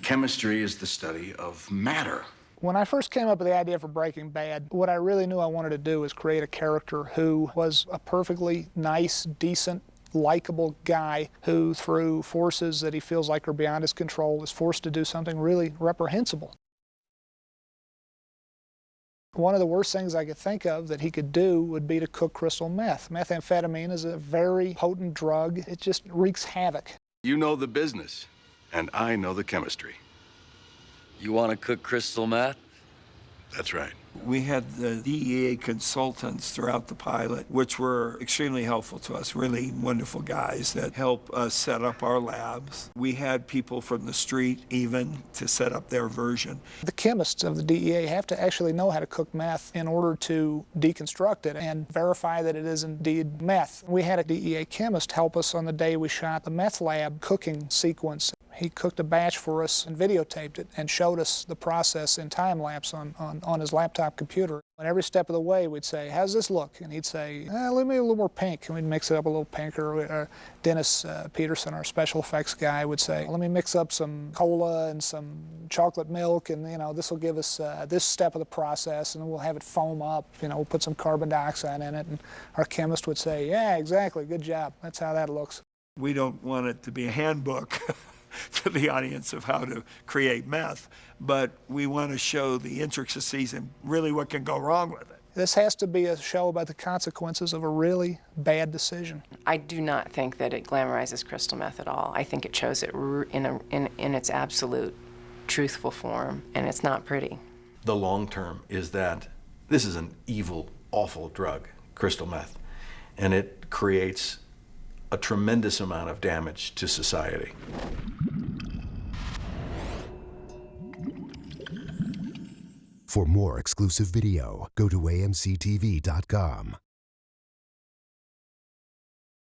Chemistry is the study of matter. When I first came up with the idea for Breaking Bad, what I really knew I wanted to do was create a character who was a perfectly nice, decent, likable guy who, through forces that he feels like are beyond his control, is forced to do something really reprehensible. One of the worst things I could think of that he could do would be to cook crystal meth. Methamphetamine is a very potent drug. It just wreaks havoc. You know the business, and I know the chemistry. You want to cook crystal meth? That's right. We had the DEA consultants throughout the pilot, which were extremely helpful to us, really wonderful guys that help us set up our labs. We had people from the street even to set up their version. The chemists of the DEA have to actually know how to cook meth in order to deconstruct it and verify that it is indeed meth. We had a DEA chemist help us on the day we shot the meth lab cooking sequence. He cooked a batch for us and videotaped it and showed us the process in time-lapse on his laptop computer. And every step of the way, we'd say, "How's this look?" And he'd say, "Let me a little more pink." And we'd mix it up a little pinker. Dennis Peterson, our special effects guy, would say, "Let me mix up some cola and some chocolate milk, and this will give us this step of the process, and we'll have it foam up. We'll put some carbon dioxide in it." And our chemist would say, "Yeah, exactly, good job. That's how that looks." We don't want it to be a handbook to the audience of how to create meth, but we want to show the intricacies and really what can go wrong with it. This has to be a show about the consequences of a really bad decision. I do not think that it glamorizes crystal meth at all. I think it shows it in its absolute truthful form, and it's not pretty. The long term is that this is an evil, awful drug, crystal meth, and it creates a tremendous amount of damage to society. For more exclusive video, go to amctv.com.